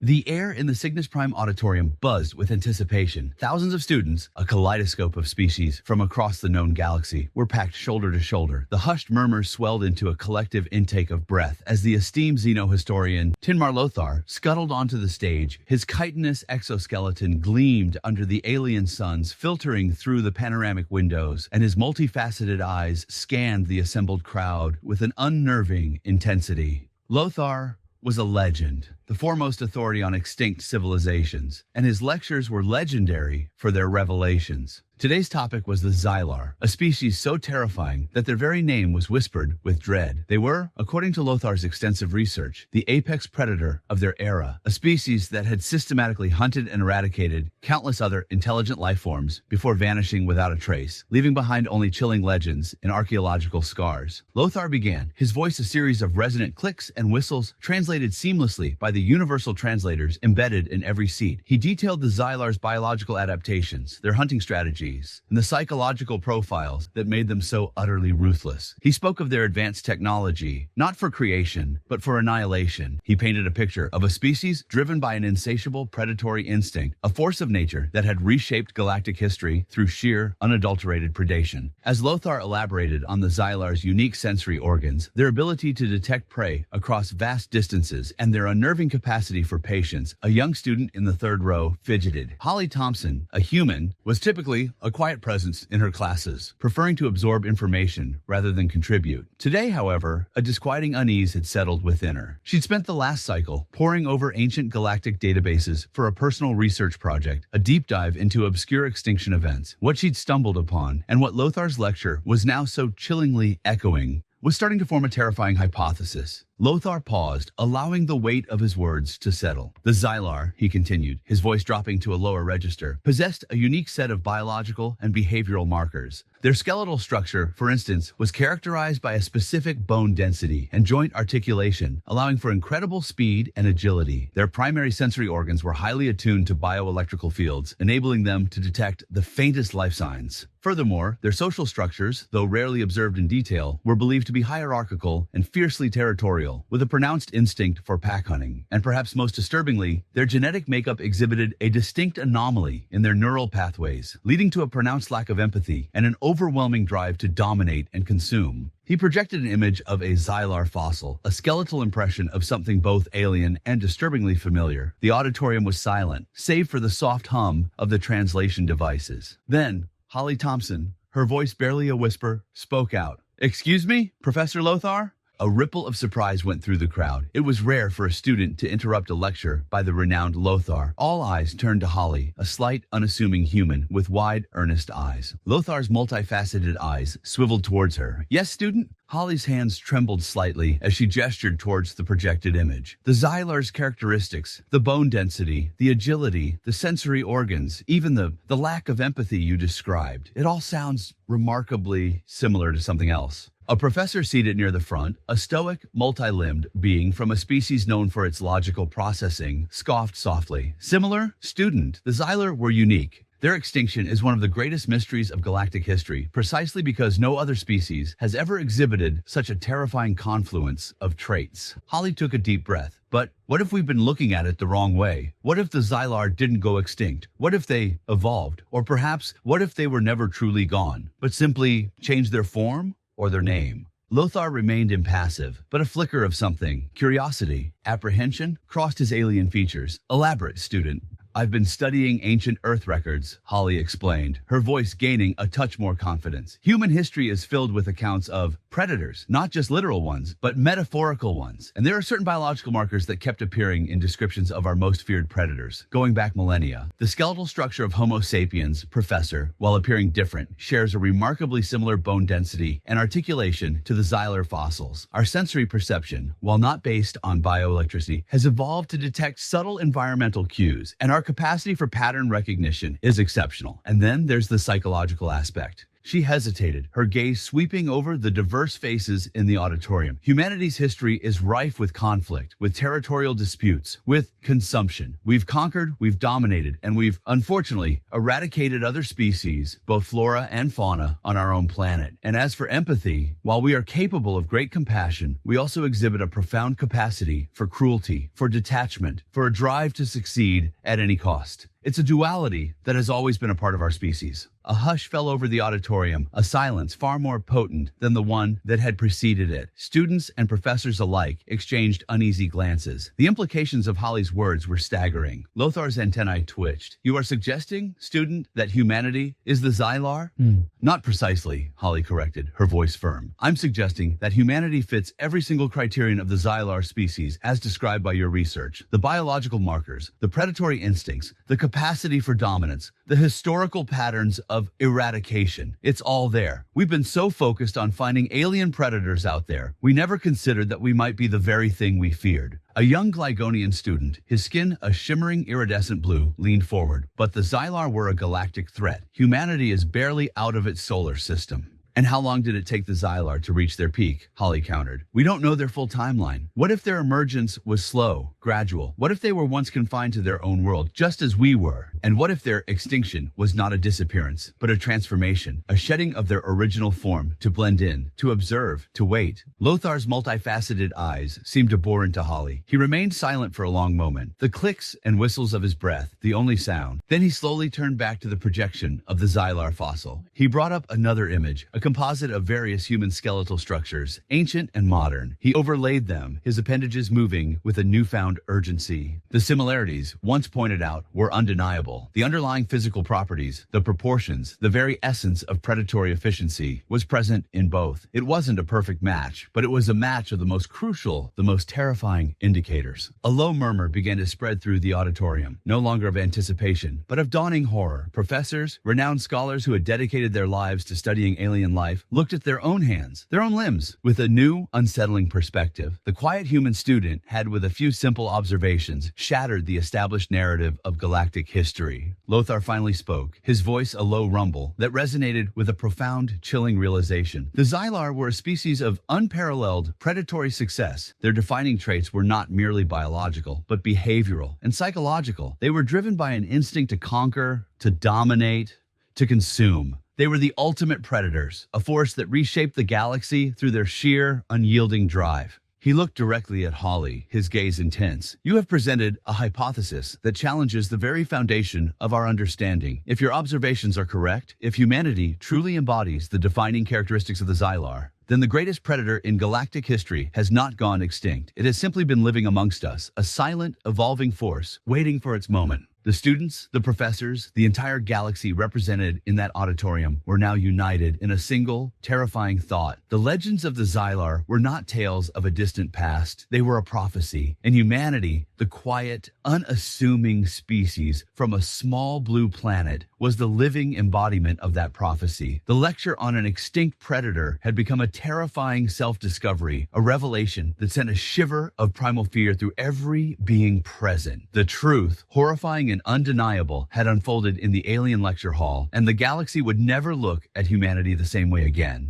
The air in the Cygnus Prime auditorium buzzed with anticipation. Thousands of students, a kaleidoscope of species from across the known galaxy, were packed shoulder to shoulder. The hushed murmurs swelled into a collective intake of breath as the esteemed xenohistorian Tinmar Lothar scuttled onto the stage. His chitinous exoskeleton gleamed under the alien suns filtering through the panoramic windows, and his multifaceted eyes scanned the assembled crowd with an unnerving intensity. Lothar was a legend, the foremost authority on extinct civilizations, and his lectures were legendary for their revelations. Today's topic was the Xylar, a species so terrifying that their very name was whispered with dread. They were, according to Lothar's extensive research, the apex predator of their era, a species that had systematically hunted and eradicated countless other intelligent life forms before vanishing without a trace, leaving behind only chilling legends and archaeological scars. Lothar began, his voice a series of resonant clicks and whistles translated seamlessly by the universal translators embedded in every seat. He detailed the Xylar's biological adaptations, their hunting strategies, and the psychological profiles that made them so utterly ruthless. He spoke of their advanced technology, not for creation, but for annihilation. He painted a picture of a species driven by an insatiable predatory instinct, a force of nature that had reshaped galactic history through sheer, unadulterated predation. As Lothar elaborated on the Xylar's unique sensory organs, their ability to detect prey across vast distances, and their unnerving capacity for patience, a young student in the third row fidgeted. Holly Thompson, a human, was typically a quiet presence in her classes, preferring to absorb information rather than contribute. Today, however, a disquieting unease had settled within her. She'd spent the last cycle poring over ancient galactic databases for a personal research project, a deep dive into obscure extinction events. What she'd stumbled upon, and what Lothar's lecture was now so chillingly echoing, was starting to form a terrifying hypothesis. Lothar paused, allowing the weight of his words to settle. The Xylar, he continued, his voice dropping to a lower register, possessed a unique set of biological and behavioral markers. Their skeletal structure, for instance, was characterized by a specific bone density and joint articulation, allowing for incredible speed and agility. Their primary sensory organs were highly attuned to bioelectrical fields, enabling them to detect the faintest life signs. Furthermore, their social structures, though rarely observed in detail, were believed to be hierarchical and fiercely territorial, with a pronounced instinct for pack hunting. And perhaps most disturbingly, their genetic makeup exhibited a distinct anomaly in their neural pathways, leading to a pronounced lack of empathy and an overwhelming drive to dominate and consume. He projected an image of a Xylar fossil, a skeletal impression of something both alien and disturbingly familiar. The auditorium was silent, save for the soft hum of the translation devices. Then, Holly Thompson, her voice barely a whisper, spoke out. "Excuse me, Professor Lothar?" A ripple of surprise went through the crowd. It was rare for a student to interrupt a lecture by the renowned Lothar. All eyes turned to Holly, a slight, unassuming human with wide, earnest eyes. Lothar's multifaceted eyes swiveled towards her. "Yes, student?" Holly's hands trembled slightly as she gestured towards the projected image. The Xylar's characteristics, the bone density, the agility, the sensory organs, even the lack of empathy you described, it all sounds remarkably similar to something else. A professor seated near the front, a stoic, multi-limbed being from a species known for its logical processing, scoffed softly. "Similar? Student, the Xylar were unique. Their extinction is one of the greatest mysteries of galactic history, precisely because no other species has ever exhibited such a terrifying confluence of traits." Holly took a deep breath. "But what if we've been looking at it the wrong way? What if the Xylar didn't go extinct? What if they evolved? Or perhaps, what if they were never truly gone, but simply changed their form or their name?" Lothar remained impassive, but a flicker of something, curiosity, apprehension, crossed his alien features. "Elaborate, student." "I've been studying ancient Earth records," Holly explained, her voice gaining a touch more confidence. "Human history is filled with accounts of predators, not just literal ones, but metaphorical ones. And there are certain biological markers that kept appearing in descriptions of our most feared predators, going back millennia. The skeletal structure of Homo sapiens, Professor, while appearing different, shares a remarkably similar bone density and articulation to the Xylar fossils. Our sensory perception, while not based on bioelectricity, has evolved to detect subtle environmental cues, and our capacity for pattern recognition is exceptional. And then there's the psychological aspect. She hesitated, her gaze sweeping over the diverse faces in the auditorium. Humanity's history is rife with conflict, with territorial disputes, with consumption. We've conquered, we've dominated, and we've, unfortunately, eradicated other species, both flora and fauna, on our own planet. And as for empathy, while we are capable of great compassion, we also exhibit a profound capacity for cruelty, for detachment, for a drive to succeed at any cost. It's a duality that has always been a part of our species. A hush fell over the auditorium, a silence far more potent than the one that had preceded it. Students and professors alike exchanged uneasy glances. The implications of Holly's words were staggering. Lothar's antennae twitched. You are suggesting, student, that humanity is the Xylar? Not precisely, Holly corrected, her voice firm. I'm suggesting that humanity fits every single criterion of the Xylar species as described by your research. The biological markers, the predatory instincts, the capacity for dominance, the historical patterns of eradication. It's all there. We've been so focused on finding alien predators out there, we never considered that we might be the very thing we feared. A young Glygonian student, his skin a shimmering iridescent blue, leaned forward. But the Xylar were a galactic threat. Humanity is barely out of its solar system. And how long did it take the Xylar to reach their peak? Holly countered. We don't know their full timeline. What if their emergence was slow, gradual? What if they were once confined to their own world, just as we were? And what if their extinction was not a disappearance, but a transformation, a shedding of their original form to blend in, to observe, to wait? Lothar's multifaceted eyes seemed to bore into Holly. He remained silent for a long moment, the clicks and whistles of his breath the only sound. Then he slowly turned back to the projection of the Xylar fossil. He brought up another image, a composite of various human skeletal structures, ancient and modern. He overlaid them, his appendages moving with a newfound urgency. The similarities, once pointed out, were undeniable. The underlying physical properties, the proportions, the very essence of predatory efficiency was present in both. It wasn't a perfect match, but it was a match of the most crucial, the most terrifying indicators. A low murmur began to spread through the auditorium, no longer of anticipation, but of dawning horror. Professors, renowned scholars who had dedicated their lives to studying alien life, looked at their own hands, their own limbs, with a new, unsettling perspective. The quiet human student had, with a few simple observations, shattered the established narrative of galactic history. Lothar finally spoke, his voice a low rumble that resonated with a profound, chilling realization. The Xylar were a species of unparalleled predatory success. Their defining traits were not merely biological, but behavioral and psychological. They were driven by an instinct to conquer, to dominate, to consume. They were the ultimate predators, a force that reshaped the galaxy through their sheer, unyielding drive. He looked directly at Holly, his gaze intense. You have presented a hypothesis that challenges the very foundation of our understanding. If your observations are correct, if humanity truly embodies the defining characteristics of the Xylar, then the greatest predator in galactic history has not gone extinct. It has simply been living amongst us, a silent, evolving force, waiting for its moment. The students, the professors, the entire galaxy represented in that auditorium were now united in a single, terrifying thought. The legends of the Xylar were not tales of a distant past. They were a prophecy. And humanity, the quiet, unassuming species from a small blue planet, was the living embodiment of that prophecy. The lecture on an extinct predator had become a terrifying self-discovery, a revelation that sent a shiver of primal fear through every being present. The truth, horrifying and undeniable, had unfolded in the alien lecture hall, and the galaxy would never look at humanity the same way again.